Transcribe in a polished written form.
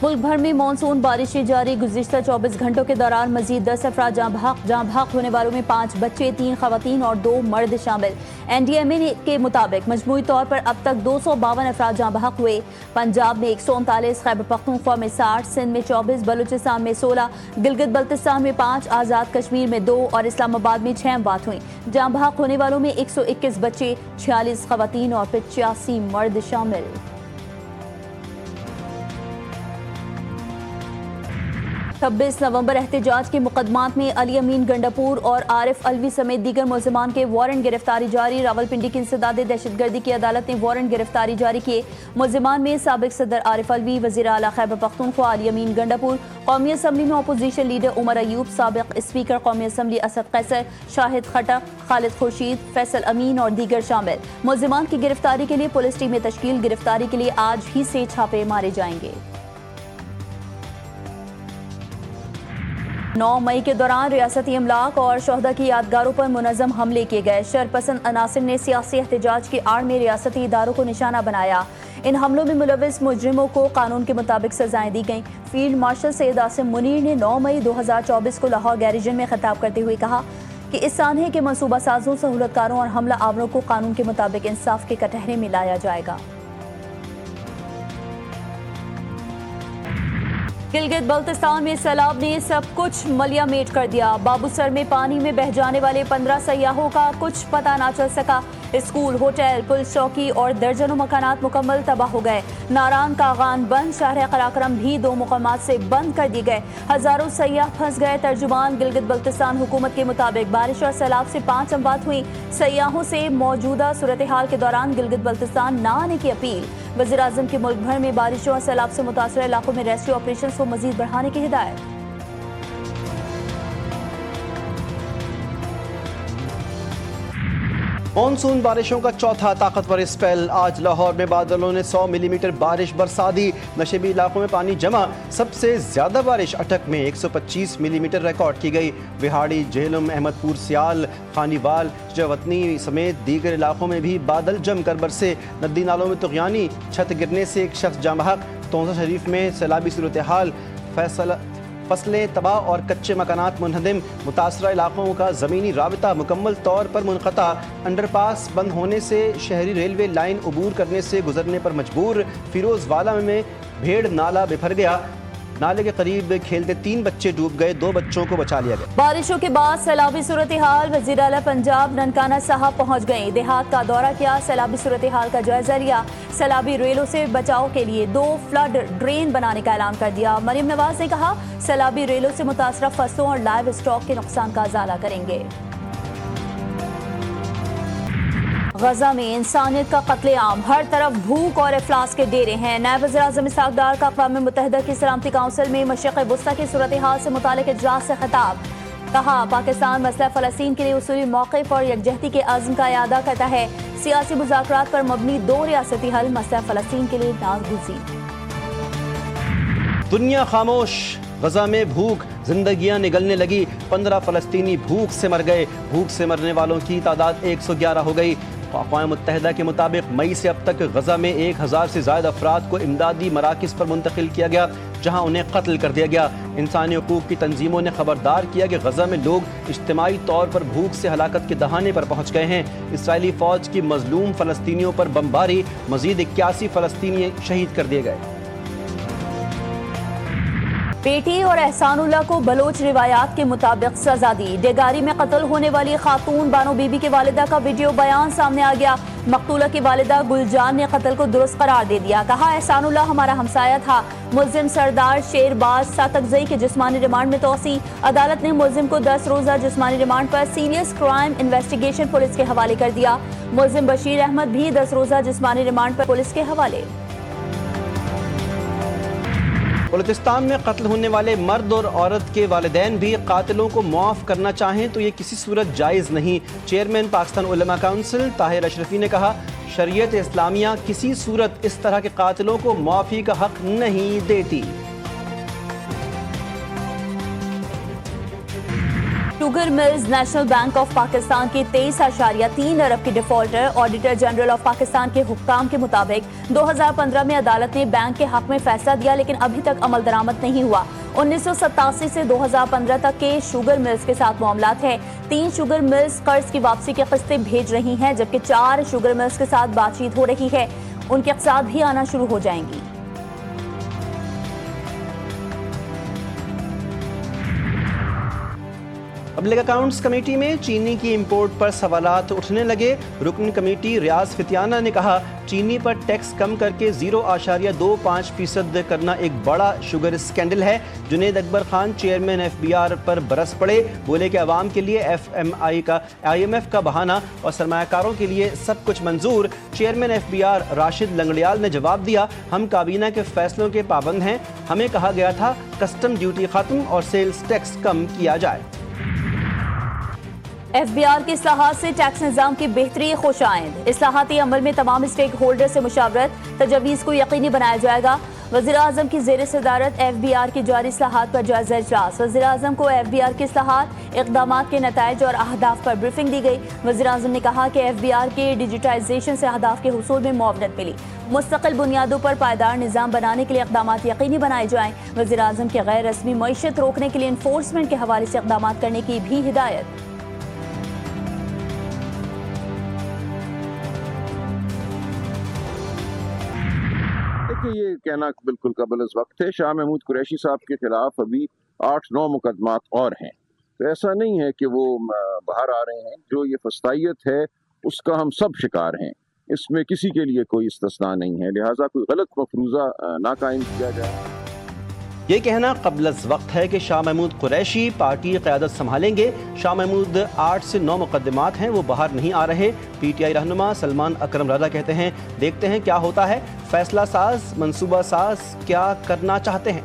मुल्क भर में मानसून बारिशें जारी। गुज़िश्ता 24 घंटों के दौरान मजीद 10 अफराद जहाँ भाग होने वालों में 5 बच्चे, 3 खवातीन और 2 मर्द शामिल। NDMA के मुताबिक मजमूई तौर पर अब तक 252 अफराद जहाँ भाग हुए। पंजाब में 139, खैबर पख्तूनख्वा में 60, सिंध में 24, बलूचिस्तान में 16, गिलगित बल्तिस्तान में 5, आज़ाद कश्मीर में 2 और इस्लामाबाद में 6 अमवात हुई। जहाँ भाग होने वालों में 121 बच्चे, 46 खवातीन और 85 मर्द शामिल। 26 नवंबर एहतजाज के मुकदमात में अली अमीन गंडापुर और आरिफ अलवी समेत दीगर मुलज़मान के वारंट गिरफ्तारी जारी। रावलपिंडी की इंसदाद दहशतगर्दी की अदालत ने वारंट गिरफ्तारी जारी किए। मुलज़मान में साबिक सदर आरिफ अलवी, वज़ीर आला खैबर पख्तूनख्वा अली अमीन गंडापुर, कौमी असम्बली में अपोजिशन लीडर उमर अयूब, साबिक स्पीकर कौमी असम्बली असद कैसर, शाहिद खटक, खालिद खुर्शीद, फैसल अमीन और दीगर शामिल। मुलज़मान की गिरफ्तारी के लिए पुलिस टीमें तश्कील। गिरफ्तारी के लिए आज ही से छापे मारे जाएंगे। 9 मई के दौरान रियासती अमलाक और शोहदा की यादगारों पर मुनज़्ज़म हमले किए गए। शरपसंद अनासिर ने सियासी एहतजाज की आड़ में रियासती इदारों को निशाना बनाया। इन हमलों में मुलविस मुजरिमों को कानून के मुताबिक सजाएं दी गईं। फील्ड मार्शल सैयद आसिम मुनीर ने 9 मई 2024 को लाहौर गैरिजन में खिताब करते हुए कहा कि इस सानहे के मनसूबा साजों, सहूलतकारों और हमला आवरों को कानून के मुताबिक इंसाफ के कटहरे में लाया जाएगा। गिलगित बल्तिस्तान में सैलाब ने सब कुछ मलिया मेट कर दिया। बाबूसर में पानी में बह जाने वाले 15 सयाहों का कुछ पता ना चल सका। स्कूल, होटल, पुलिस चौकी और दर्जनों मकानात मुकम्मल तबाह हो गए। नारान कागान बंद, शहर कराक्रम भी 2 मुकामात से बंद कर दिए गए। हजारों सयाह फंस गए। तर्जुमान गिलगित बल्तिस्तान हुकूमत के मुताबिक बारिश और सैलाब से 5 अमवात हुई। सयाहों से मौजूदा सूरत हाल के दौरान गिलगित बल्तिस्तान न आने की अपील। वज़ीर आज़म की मुल्क भर में बारिशों और सैलाब से मुतासर इलाकों में रेस्क्यू ऑपरेशन को मजीद बढ़ाने की हिदायत। मानसून बारिशों का चौथा ताकतवर स्पेल। आज लाहौर में बादलों ने 100 मिलीमीटर बारिश बरसा दी। नशेबी इलाकों में पानी जमा। सबसे ज्यादा बारिश अटक में 125 मिलीमीटर रिकॉर्ड की गई। विहाड़ी, जेहलम, अहमदपुर, सियाल, खानीवाल, जवतनी समेत दीगर इलाकों में भी बादल जमकर बरसे। नदी नालों में तुग़यानी, छत गिरने से एक शख्स जाँ बहक। तोसा शरीफ में सैलाबी सूरत हाल, फसलें तबाह और कच्चे मकानात मुनहदिम। मुतासरा इलाकों का ज़मीनी राबिता मुकम्मल तौर पर मुनक़ता। अंडरपास बंद होने से शहरी रेलवे लाइन अबूर करने से गुजरने पर मजबूर। फिरोजवाला में भेड़ नाला बिफर गया। नाले के करीब खेलते 3 बच्चे डूब गए, 2 बच्चों को बचा लिया गया। बारिशों के बाद सैलाबी सूरत हाल। वज़ीर आला पंजाब ननकाना साहब पहुंच गए। देहात का दौरा किया। सैलाबी सूरत हाल का जायजा लिया। सैलाबी रेलों से बचाव के लिए 2 फ्लड ड्रेन बनाने का ऐलान कर दिया। मरियम नवाज ने कहा सैलाबी रेलों से मुतासरा फसलों और लाइव स्टॉक के नुकसान का इजाला करेंगे। गजा में इंसानियत का कत्लेआम। हर तरफ भूख और इफलास के डेरे हैं। नायब वज़ीर आज़म इसहाक़ डार का अक़वाम मुत्तहिदा की सलामती काउंसिल में मशरिक़ वुस्ता की सूरत हाल से मुतालिक इजलास से खिताब। कहा पाकिस्तान मसला फ़लस्तीन के लिए उसूली मौक़िफ़ और यकजहती के अज़्म का इआदा करता है। सियासी मुज़ाकरात पर मबनी 2 रियासती हल मसला फ़लस्तीन के लिए नागुज़ीर। दुनिया खामोश। गजा में भूख, जिंदगियां निगलने लगी। 15 फ़लस्तीनी भूख से मर गए। भूख से मरने वालों की तादाद 111 हो गई। अक़वाम मुत्तहिदा के मुताबिक मई से अब तक गजा में 1000 से ज़्यादा अफराद को इमदादी मराकिज़ पर मुंतकिल किया गया, जहाँ उन्हें कत्ल कर दिया गया। इंसानी हकूक़ की तंजीमों ने खबरदार किया कि गजा में लोग इज्तिमाई तौर पर भूख से हलाकत के दहाने पर पहुँच गए हैं। इसराइली फ़ौज की मजलूम फ़लस्तीनियों पर बमबारी। मज़ीद 81 फ़लस्तीनी शहीद कर दिए गए। बेटी और एहसानुल्लाह को बलोच रिवायात के मुताबिक सजा दी। डेगारी में कत्ल होने वाली खातून बानो बीबी के वालिदा का वीडियो बयान सामने आ गया। मकतूला की वालिदा गुलजान ने कत्ल को दुरुस्त करार दे दिया। कहा एहसानुल्लाह हमारा हमसाया था। मुल्जिम सरदार शेरबाज सातकजई के जिस्मानी रिमांड में तोसी। अदालत ने मुल्जिम को 10 रोज़ा जिस्मानी रिमांड पर सीरियस क्राइम इन्वेस्टिगेशन पुलिस के हवाले कर दिया। मुल्जिम बशीर अहमद भी 10 रोज़ा जिस्मानी रिमांड पर पुलिस के हवाले। बलूचिस्तान में कत्ल होने वाले मर्द और औरत के वालिदैन भी कातिलों को मुआफ़ करना चाहें तो ये किसी सूरत जायज़ नहीं। चेयरमैन पाकिस्तान उलमा काउंसिल ताहिर अशरफी ने कहा शरीयत इस्लामिया किसी सूरत इस तरह के कातिलों को मुआफ़ी का हक नहीं देती। Sugar mills national bank of Pakistan के 23.3 अरब के defaulter auditor general of Pakistan के हुक्काम के मुताबिक 2015 में अदालत ने बैंक के हक में फैसला दिया, लेकिन अभी तक अमल दरामद नहीं हुआ। 1987 से 2015 तक के शुगर मिल्स के साथ मामलात है। 3 शुगर मिल्स कर्ज की वापसी की किस्तें भेज रही हैं, जबकि 4 शुगर मिल्स के साथ बातचीत हो रही है। उनके अक़साद भी आना शुरू हो जाएंगी। पब्लिक अकाउंट्स कमेटी में चीनी की इंपोर्ट पर सवालात उठने लगे। रुकन कमेटी रियाज फितियाना ने कहा, चीनी पर टैक्स कम करके 0.25% करना एक बड़ा शुगर स्कैंडल है। जुनेद अकबर खान चेयरमैन FBR पर बरस पड़े, बोले कि अवाम के लिए IMF का बहाना और सरमायाकारों के लिए सब कुछ मंजूर। चेयरमैन FBR राशिद लंगड़ियाल ने जवाब दिया, हम काबीना के फैसलों के पाबंद हैं। हमें कहा गया था कस्टम ड्यूटी खत्म और सेल्स टैक्स कम किया जाए। FBR के इस्लाहात से टैक्स निज़ाम की बेहतरी खुशाइंद। इस्लाहाती अमल में तमाम स्टेक होल्डर से मुशावरत, तजवीज़ को यकीनी बनाया जाएगा। वज़ीर आज़म की ज़ेर सदारत FBR की जारी इस्लाहात पर जायज़ा इजलास। वज़ीर आज़म को FBR के इस्लाहात, इक़दामात के नताइज और अहदाफ पर ब्रीफिंग दी गई। वज़ीर आज़म ने कहा कि FBR के डिजिटाइजेशन से अहदाफ के हुसूल में मुआवनत मिली। मुस्तकिल बुनियादों पर पायदार निज़ाम बनाने के लिए इक़दामात यकीनी बनाए जाएँ। वज़ीर आज़म के गैर रस्मी मईशत रोकने के लिए इन्फोर्समेंट के हवाले से इक़दामात करने की भी हिदायत। ये कहना बिल्कुल कबल वक्त है। शाह महमूद कुरैशी साहब के खिलाफ अभी 8-9 मुकदमात और हैं, तो ऐसा नहीं है कि वो बाहर आ रहे हैं। जो ये फस्तायत है उसका हम सब शिकार हैं, इसमें किसी के लिए कोई इस्तिस्ना नहीं है। लिहाजा कोई गलत मफरूज़ा ना कायम किया जाए। ये कहना कबल वक्त है कि शाह महमूद कुरैशी पार्टी क़यादत संभालेंगे। शाह महमूद 8 से 9 मुकदमात हैं, वो बाहर नहीं आ रहे। PTI रहनुमा सलमान अकरम रज़ा कहते हैं, देखते हैं क्या होता है। फैसला साज, मंसूबा साज क्या करना चाहते हैं।